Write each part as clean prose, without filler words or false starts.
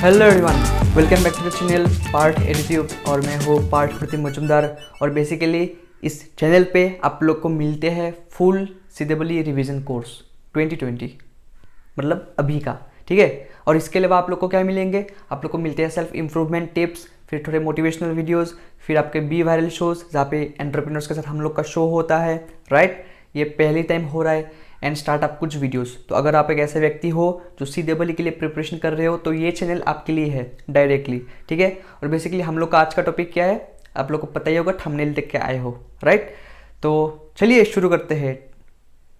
Hello everyone, welcome back to the channel Parth Edutube. और मैं हूँ पार्थ प्रति मजुमदार। और बेसिकली इस चैनल पे आप लोग को मिलते हैं फुल सीडेबली रिवीजन कोर्स 2020, मतलब अभी का, ठीक है। और इसके अलावा आप लोग को क्या मिलेंगे, आप लोग को मिलते हैं सेल्फ इम्प्रूवमेंट टिप्स, फिर थोड़े मोटिवेशनल वीडियोस, फिर आपके बी वायरल शोज जहाँ पे एंटरप्रेन्योर्स के साथ हम लोग का शो होता है, राइट। ये पहली टाइम हो रहा है। एंड स्टार्टअप कुछ वीडियोस। तो अगर आप एक ऐसे व्यक्ति हो जो सीडेबली के लिए प्रिपरेशन कर रहे हो तो ये चैनल आपके लिए है डायरेक्टली, ठीक है। और बेसिकली हम लोग का आज का टॉपिक क्या है, आप लोग को पता ही होगा, थंबनेल देख के आए हो, राइट। तो चलिए शुरू करते हैं।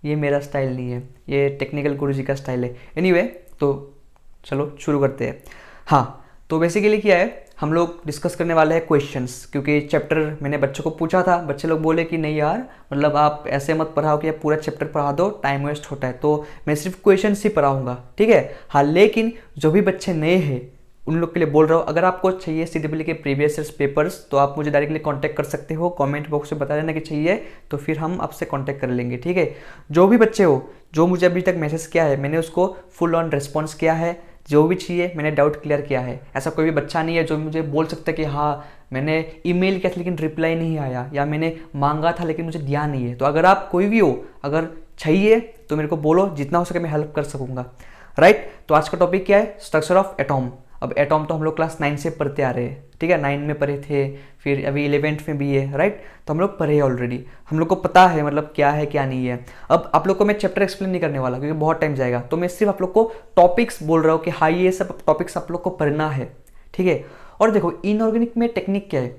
ये मेरा स्टाइल नहीं है, ये टेक्निकल गुरुजी का स्टाइल है। एनीवे, तो चलो शुरू करते हैं। हाँ, तो बेसिकली क्या है, हम लोग डिस्कस करने वाले हैं क्वेश्चंस, क्योंकि चैप्टर मैंने बच्चों को पूछा था, बच्चे लोग बोले कि नहीं यार, मतलब आप ऐसे मत पढ़ाओ कि आप पूरा चैप्टर पढ़ा दो, टाइम वेस्ट होता है, तो मैं सिर्फ क्वेश्चंस ही पढ़ाऊंगा, ठीक है। हाँ, लेकिन जो भी बच्चे नए हैं उन लोग के लिए बोल रहा हूँ, अगर आपको चाहिए सीडेबली के प्रीवियस ईयर्स पेपर्स तो आप मुझे डायरेक्टली कांटेक्ट कर सकते हो, कमेंट बॉक्स में बता देना कि चाहिए, तो फिर हम आपसे कांटेक्ट कर लेंगे, ठीक है। जो भी बच्चे हो जो मुझे अभी तक मैसेज किया है, मैंने उसको फुल ऑन रिस्पॉन्स किया है। जो भी चाहिए मैंने डाउट क्लियर किया है। ऐसा कोई भी बच्चा नहीं है जो मुझे बोल सकता है कि हाँ मैंने ईमेल किया था लेकिन रिप्लाई नहीं आया, या मैंने मांगा था लेकिन मुझे दिया नहीं है। तो अगर आप कोई भी हो, अगर चाहिए तो मेरे को बोलो, जितना हो सके मैं हेल्प कर सकूंगा, राइट। तो आज का टॉपिक क्या है, स्ट्रक्चर ऑफ एटॉम। अब एटॉम तो हम लोग क्लास 9 से पढ़ते आ रहे हैं, ठीक है। 9 में पढ़े थे, फिर अभी 11th में भी है, राइट। तो हम लोग पढ़े हैं ऑलरेडी, हम लोग को पता है मतलब क्या है क्या नहीं है। अब आप लोग को मैं चैप्टर एक्सप्लेन नहीं करने वाला क्योंकि बहुत टाइम जाएगा, तो मैं सिर्फ आप लोग को टॉपिक्स बोल रहा हूँ कि हाँ ये सब टॉपिक्स आप लोग को पढ़ना है, ठीक है। और देखो इनऑर्गेनिक में टेक्निक क्या है,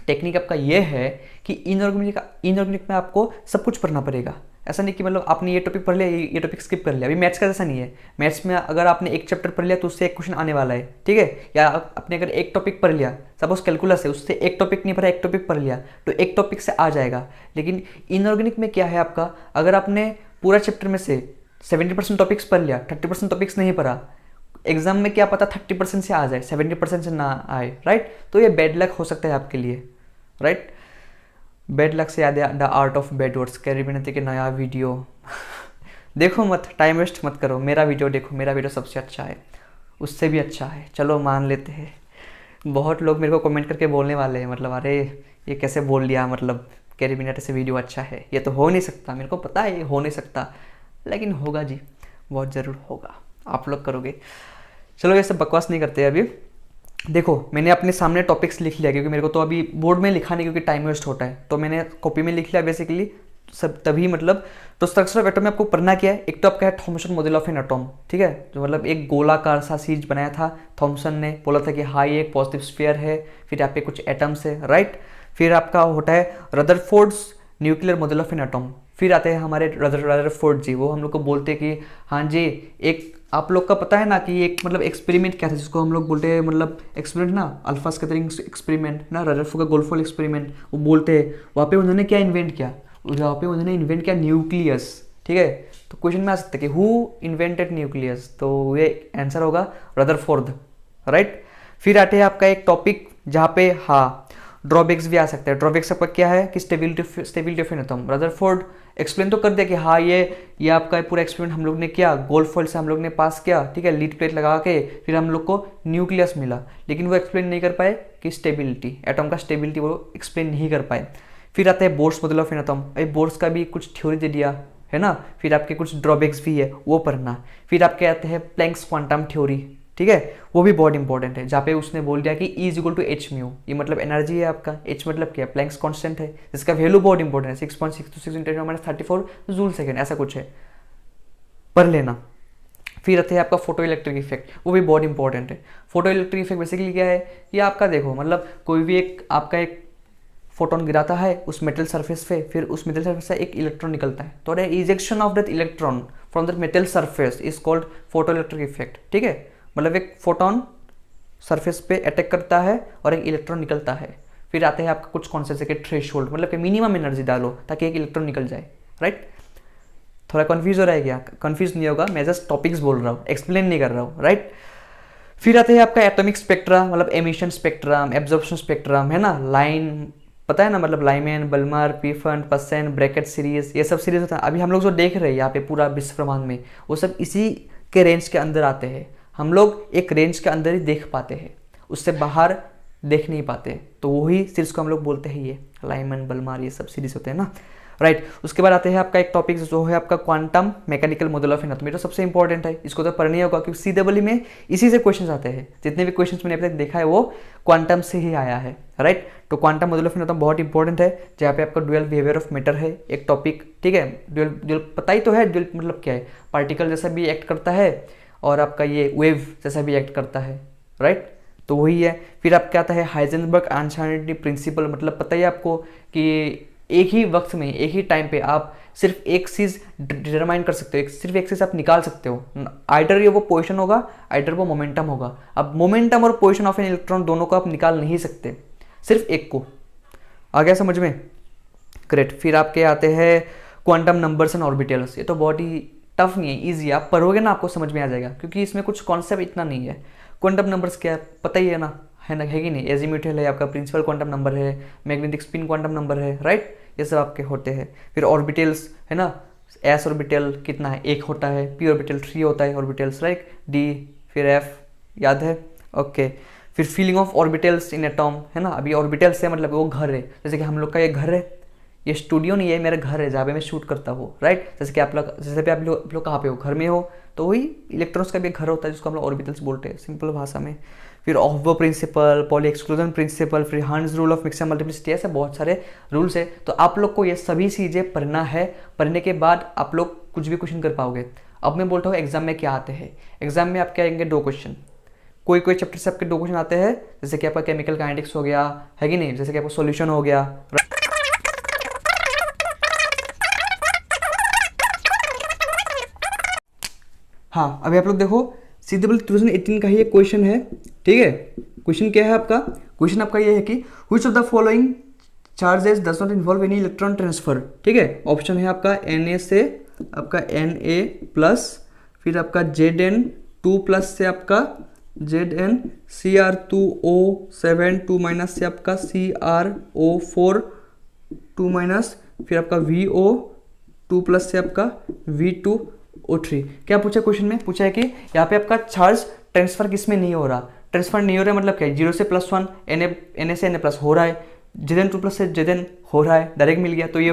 टेक्निक आपका ये है कि इनऑर्गेनिक में आपको सब कुछ पढ़ना पड़ेगा। ऐसा नहीं कि मतलब आपने ये टॉपिक पढ़ लिया, ये टॉपिक स्किप कर लिया। अभी मैथ्स का जैसा नहीं है, मैथ्स में अगर आपने एक चैप्टर पढ़ लिया तो उससे एक क्वेश्चन आने वाला है, ठीक है। या आपने अगर एक टॉपिक पढ़ लिया, सपोज कैलकुलस है, उससे एक टॉपिक नहीं पढ़ा, एक टॉपिक पढ़ लिया, तो एक टॉपिक से आ जाएगा। लेकिन इनऑर्गेनिक में क्या है आपका, अगर आपने पूरा चैप्टर में से 70% टॉपिक्स पढ़ लिया, 30% टॉपिक्स नहीं पढ़ा, एग्जाम में क्या पता 30% से आ जाए, 70% से ना आए, राइट। तो ये बैड लक हो सकता है आपके लिए, राइट। बैड लक से याद है the art of bad words, carry बिनती के नया वीडियो देखो मत, टाइम वेस्ट मत करो, मेरा वीडियो देखो, मेरा वीडियो सबसे अच्छा है, उससे भी अच्छा है, चलो मान लेते हैं। बहुत लोग मेरे को कमेंट करके बोलने वाले हैं, मतलब अरे ये कैसे बोल लिया, मतलब कैरी बिनती से वीडियो अच्छा है, ये तो हो नहीं सकता। मेरे को पता है ये हो नहीं सकता, लेकिन होगा जी, बहुत ज़रूर होगा, आप लोग करोगे। चलो ये सब बकवास नहीं करते अभी। देखो मैंने अपने सामने टॉपिक्स लिख लिया, क्योंकि मेरे को तो अभी बोर्ड में लिखा नहीं, क्योंकि टाइम वेस्ट होता है, तो मैंने कॉपी में लिख लिया बेसिकली सब, तभी मतलब। तो स्ट्रक्चर ऑफ एटम में आपको पढ़ना क्या है, एक तो आपका है Thomson model of an atom, ठीक है, जो मतलब एक गोलाकार सा चीज बनाया था थॉमसन ने, बोला था कि हाँ ये एक पॉजिटिव स्फीयर है, फिर यहाँ पे कुछ एटम्स है, राइट। फिर आपका होता है Rutherford's nuclear model of an atom. फिर आते हैं हमारे रदरफोर्ड जी, वो हम लोग को बोलते हैं कि हाँ जी, एक आप लोग का पता है ना कि एक मतलब एक्सपेरिमेंट क्या था जिसको हम लोग बोलते हैं, मतलब एक्सपेरिमेंट ना, अल्फा स्कैटरिंग एक्सपेरिमेंट ना, रदरफोर्ड का गोल्डफॉल एक्सपेरिमेंट वो बोलते हैं। वहाँ पे उन्होंने क्या इन्वेंट किया, वहाँ पे उन्होंने इन्वेंट किया न्यूक्लियस, ठीक है। तो क्वेश्चन में आ सकता है कि हु इन्वेंटेड न्यूक्लियस, तो ये आंसर होगा रदरफोर्ड, राइट। फिर आते हैं आपका एक टॉपिक जहाँ पे हाँ ड्रॉबैक्स भी आ सकता है। ड्रॉबैक्स आपका क्या है कि stability of an atom. Rutherford explain तो कर दिया कि हाँ ये आपका पूरा एक्सपेरिमेंट हम लोग ने किया, गोल्ड फॉइल से हम लोग ने पास किया, ठीक है, लीड प्लेट लगा के, फिर हम लोग को न्यूक्लियस मिला, लेकिन वो एक्सप्लेन नहीं कर पाए कि स्टेबिलिटी, एटम का स्टेबिलिटी वो एक्सप्लेन नहीं कर पाए। फिर आता है Bohr's model of an atom, Bohr's का भी कुछ थ्योरी दे दिया है ना। फिर आपके कुछ ड्रॉबैक्स भी है, वो पढ़ना। फिर आपके आते हैं प्लैंक्स क्वांटम थ्योरी, ठीक है, वो भी बहुत इंपॉर्टेंट है, जहाँ पे उसने बोल दिया कि E is equal to H mu, ये मतलब एनर्जी है आपका, H मतलब क्या है, प्लैंक्स कांस्टेंट है, जिसका वैल्यू बहुत इंपॉर्टेंट है, 6.626 × 10⁻34 जूल सेकेंड, ऐसा कुछ है, पढ़ लेना। फिर आते हैं आपका फोटो इलेक्ट्रिक इफेक्ट, वो भी बहुत इंपॉर्टेंट है। फोटो इलेक्ट्रिक इफेक्ट बेसिकली क्या है, ये आपका देखो मतलब कोई भी एक आपका एक फोटोन गिराता है उस मेटल सरफेस पे, फिर उस मेटल सरफेस से एक इलेक्ट्रॉन निकलता है, तो ejection of that electron from that metal surface is called photo electric effect, ठीक है। मतलब एक फोटोन सरफेस पे अटैक करता है और एक इलेक्ट्रॉन निकलता है। फिर आते हैं आपका कुछ कॉन्सेप्ट के थ्रेशोल्ड, मतलब कि मिनिमम एनर्जी डालो ताकि एक इलेक्ट्रॉन निकल जाए, राइट। थोड़ा कंफ्यूज हो रहा है क्या, कंफ्यूज नहीं होगा, मैं जस्ट टॉपिक्स बोल रहा हूँ, एक्सप्लेन नहीं कर रहा हूँ, राइट। फिर आते हैं आपका एटॉमिक स्पेक्ट्रा, मतलब एमिशन स्पेक्ट्रम, एब्जॉर्प्शन स्पेक्ट्रम, है ना, लाइन पता है ना, मतलब लाइमैन, बल्मर, पीफन, पसेन, ब्रैकेट सीरीज, ये सब सीरीज होता है। अभी हम लोग जो देख रहे हैं यहाँ पे पूरा विश्व ब्रह्मांड में, वो सब इसी के रेंज के अंदर आते हैं, हम लोग एक रेंज के अंदर ही देख पाते हैं, उससे बाहर देख नहीं पाते। तो वही सीरीज को हम लोग बोलते हैं ये लाइमन, बलमार, ये सब सीरीज होते हैं ना, राइट। उसके बाद आते हैं आपका एक टॉपिक जो है आपका quantum mechanical model of anatomy. तो सबसे इंपॉर्टेंट है, इसको तो पढ़ना ही होगा क्योंकि सीडब्ल्यू में इसी से क्वेश्चंस आते हैं। जितने भी क्वेश्चंस मैंने अभी तक देखा है वो क्वांटम से ही आया है, राइट। तो क्वांटम मॉडल ऑफ एनाटॉमी बहुत इंपॉर्टेंट है, जहाँ पे आपका ड्यूअल बिहेवियर ऑफ मैटर है एक टॉपिक, ठीक है। ड्यूअल पता ही तो है, ड्यूअल मतलब क्या है, पार्टिकल जैसा भी एक्ट करता है और आपका ये वेव जैसा भी एक्ट करता है, राइट। तो वही है। फिर आपका आता है हाइजेनबर्ग अनसर्टेनिटी प्रिंसिपल, मतलब पता ही आपको कि एक ही वक्त में, एक ही टाइम पे आप सिर्फ एक चीज़ डिटरमाइन कर सकते हो, सिर्फ एक चीज़ आप निकाल सकते हो। आइडर ये वो पोजीशन होगा, आइडर वो मोमेंटम होगा। अब मोमेंटम और पोजीशन ऑफ एन इलेक्ट्रॉन दोनों को आप निकाल नहीं सकते, सिर्फ एक को। आ गया समझ में? ग्रेट। फिर आपके आते हैं क्वांटम नंबर्स एंड ऑर्बिटल्स। ये तो बहुत ही टफ नहीं है, ईजी। आप पढ़ोगे ना आपको समझ में आ जाएगा, क्योंकि इसमें कुछ कॉन्सेप्ट इतना नहीं है। क्वांटम नंबर्स क्या है पता ही है ना, है कि नहीं। एजीम्यूथल है आपका, प्रिंसिपल क्वांटम नंबर है, मैग्नेटिक स्पिन क्वांटम नंबर है, राइट। ये सब आपके होते हैं। फिर ऑर्बिटल्स है ना, एस ऑर्बिटल कितना है, एक होता है। पी ऑर्बिटल 3 होता है ऑर्बिटल्स, राइट। डी, फिर एफ, याद है, ओके। फिर feeling of orbitals in atom है ना। अभी ऑर्बिटल्स है मतलब वो घर है, जैसे कि हम लोग का ये घर है, ये स्टूडियो नहीं है, मेरा घर है जहाँ पे मैं शूट करता हूँ, राइट। जैसे कि आप लोग कहाँ पे हो, घर में हो, तो वही इलेक्ट्रॉन्स का भी घर होता है जिसको हम लोग ऑर्बिटल्स बोलते हैं सिंपल भाषा में। फिर ऑफबो प्रिंसिपल, पॉली एक्सक्लूजन प्रिंसिपल, फिर hertz rule of mixer multiplicity, ऐसे बहुत सारे रूल्स है। तो आप लोग को ये सभी चीज़ें पढ़ना है, पढ़ने के बाद आप लोग कुछ भी क्वेश्चन कर पाओगे। अब मैं बोलता हूँ एग्जाम में क्या आते हैं। एग्जाम में आपके आएंगे 2 क्वेश्चन, कोई चैप्टर से आपके 2 क्वेश्चन आते हैं, जैसे कि आपका केमिकल काइनेटिक्स हो गया, है कि नहीं, जैसे कि आपका सॉल्यूशन हो गया। हाँ, अभी आप लोग देखो सीडब्ल्यू 2018 का ही एक क्वेश्चन है, ठीक है। क्वेश्चन क्या है आपका? क्वेश्चन आपका ये है कि which of the following charges does not involve any electron transfer, ठीक है। ऑप्शन है आपका Na से आपका Na प्लस, फिर आपका Zn2 प्लस से आपका Zn, Cr2O7 2 माइनस से आपका Cr O4 2 माइनस, फिर आपका VO2 प्लस से आपका V2O3। क्या पूछा क्वेश्चन में? पूछा है कि यहाँ पे आपका चार्ज ट्रांसफर किसमें नहीं हो रहा। ट्रांसफर नहीं हो रहा है मतलब क्या है, 0 से +1 Na से Na प्लस हो रहा है, Zn2 प्लस से Zn हो रहा है, डायरेक्ट मिल गया। तो ये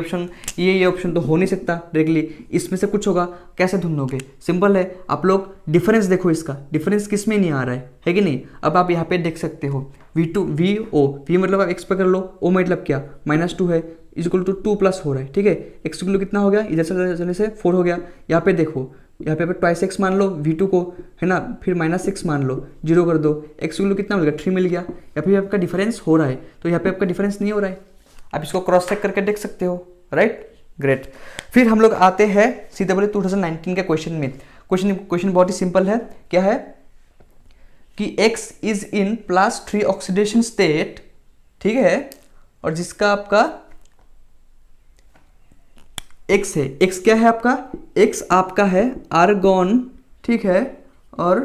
ऑप्शन तो हो नहीं सकता डायरेक्टली, इसमें से कुछ होगा। कैसे ढूंढोगे? सिंपल है, आप लोग डिफरेंस देखो, इसका डिफरेंस किस में नहीं आ रहा है कि नहीं। अब आप यहाँ पे देख सकते हो V2 VO, V मतलब आप एक्स पे कर लो, O मतलब क्या -2 है, इक्वल टू 2 प्लस हो रहा है, ठीक है। एक्स इक्वल कितना हो गया, इधर से चलने से 4 हो गया। यहाँ पे देखो, यहाँ पे ट्वाइस एक्स मान लो V2 को, है ना, फिर -6 मान लो, 0 कर दो, एक्स इक्वल कितना मिल गया, 3 मिल गया। यहाँ पे आपका डिफरेंस हो रहा है, तो यहाँ पे आपका डिफरेंस नहीं हो रहा है। आप इसको क्रॉस चेक करके देख सकते हो, राइट। ग्रेट। फिर हम लोग आते हैं CW 2019 के क्वेश्चन में। क्वेश्चन बहुत ही सिंपल है। क्या है कि X is in +3 oxidation state, ठीक है, और जिसका आपका X है। X क्या है आपका? X आपका है आर्गॉन, ठीक है, और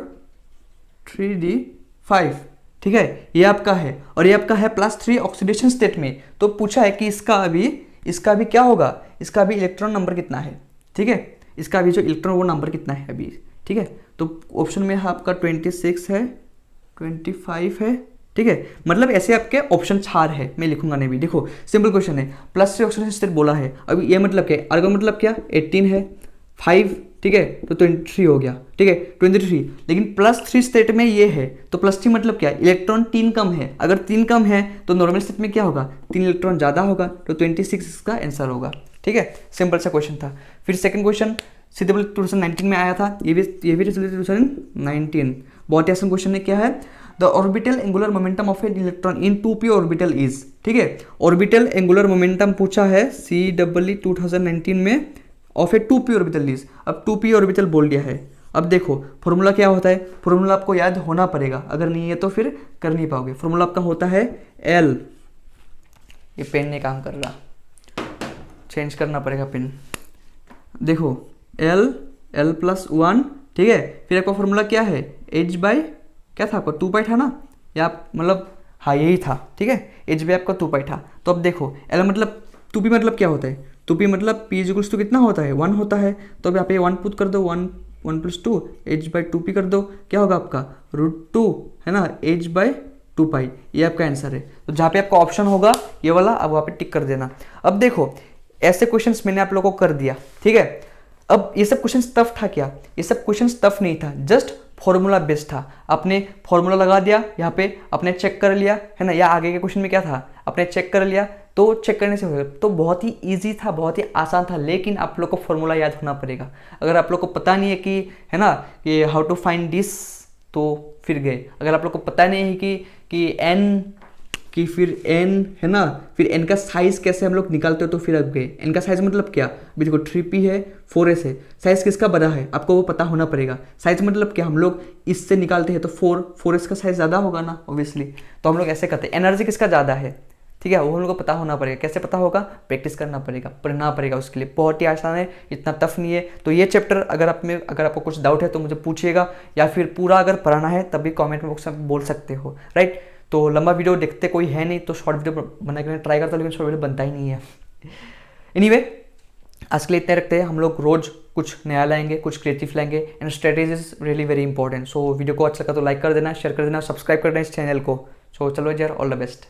3d5, ठीक है, ये आपका है, और ये आपका है +3 ऑक्सीडेशन स्टेट में। तो पूछा है कि इसका अभी क्या होगा, इसका अभी इलेक्ट्रॉन नंबर कितना है, ठीक है, इसका अभी जो इलेक्ट्रॉन वो नंबर कितना है अभी, ठीक है। तो ऑप्शन में आपका 26 है, 25 है, ठीक है। मतलब ऐसे आपके ऑप्शन 4 है, मैं लिखूंगा नहीं भी। देखो सिंपल क्वेश्चन है, +3 ऑक्सीडेशन स्टेट बोला है। अभी ये मतलब क्या है, आर्गन मतलब क्या, 18 है, 5, ठीक है, तो 23 हो गया, ठीक है, 23। लेकिन +3 स्टेट में ये है, तो +3 मतलब क्या, इलेक्ट्रॉन 3 कम है। अगर 3 कम है तो नॉर्मल स्टेट में क्या होगा, 3 इलेक्ट्रॉन ज़्यादा होगा, तो 26 इसका आंसर होगा, ठीक है। सिंपल सा क्वेश्चन था। फिर सेकंड क्वेश्चन CW 2019 में आया था, ये भी 2019 बहुत ही आसान क्वेश्चन है। क्या है, the orbital angular momentum of an electron in 2p orbital is, ठीक है। ऑर्बिटल एंगुलर मोमेंटम पूछा है CW 2019 में of A 2p orbital is. अब 2p ऑर्बिटल बोल दिया है। अब देखो फॉर्मूला क्या होता है, फॉर्मूला आपको याद होना पड़ेगा, अगर नहीं है तो फिर कर नहीं पाओगे। फॉर्मूला आपका होता है L, ये पेन नहीं काम कर रहा, चेंज करना पड़ेगा पेन। देखो L+1, ठीक है। फिर आपका फॉर्मूला क्या है, H बाई क्या था आपका, 2 पाई था ना, या मतलब हाँ यही था, ठीक है। H बाई आपका 2 पाई था। तो अब देखो L मतलब 2p मतलब क्या होता है, 2p मतलब p इक्वल्स टू कितना होता है, 1 होता है। तो अब यहाँ पे 1 पुट कर दो, 1 1+2 h/2p कर दो, क्या होगा आपका √2 है ना h/2 ये आपका आंसर है। तो जहाँ पे आपका ऑप्शन होगा ये वाला, अब वहाँ पे टिक कर देना। अब देखो ऐसे क्वेश्चंस मैंने आप लोगों को कर दिया, ठीक है। अब ये सब क्वेश्चंस टफ था क्या? ये सब क्वेश्चंस टफ नहीं था, जस्ट फॉर्मूला बेस्ड था। आपने फॉर्मूला लगा दिया यहाँ पे, आपने चेक कर लिया है ना, या आगे के क्वेश्चन में क्या था, आपने चेक कर लिया, तो चेक करने से हो गया। तो बहुत ही इजी था, बहुत ही आसान था, लेकिन आप लोग को फॉर्मूला याद होना पड़ेगा। अगर आप लोग को पता नहीं है कि है ना कि हाउ टू फाइंड दिस, तो फिर गए। अगर आप लोग को पता नहीं है कि एन कि फिर n है ना, फिर n का साइज कैसे हम लोग निकालते हो, तो फिर अब गए। n का साइज मतलब क्या, अभी देखो 3p है 4s है, साइज किसका बड़ा है आपको वो पता होना पड़ेगा। साइज मतलब क्या, हम लोग इससे निकालते हैं तो 4s का साइज ज़्यादा होगा ना ऑब्वियसली, तो हम लोग ऐसे करते हैं। एनर्जी किसका ज़्यादा है, ठीक है, वो हम लोग को पता होना पड़ेगा। कैसे पता होगा, प्रैक्टिस करना पड़ेगा, पढ़ना पड़ेगा उसके लिए। बहुत ही आसान है, इतना टफ नहीं है। तो ये चैप्टर अगर आपको कुछ डाउट है तो मुझे पूछिएगा, या फिर पूरा अगर पढ़ना है तब भी कॉमेंट बॉक्स में बोल सकते हो, राइट। तो लंबा वीडियो देखते कोई है नहीं, तो शॉर्ट वीडियो बनाने के लिए ट्राई करता हूँ, लेकिन शॉर्ट वीडियो बनता ही नहीं है। एनीवे, आज के लिए इतने रखते हैं। हम लोग रोज कुछ नया लाएंगे, कुछ क्रिएटिव लाएंगे, and strategy is really very important. So video को अच्छा लगा तो लाइक कर देना, शेयर कर देना, सब्सक्राइब कर देना इस चैनल को। सो चलो यार, ऑल द बेस्ट।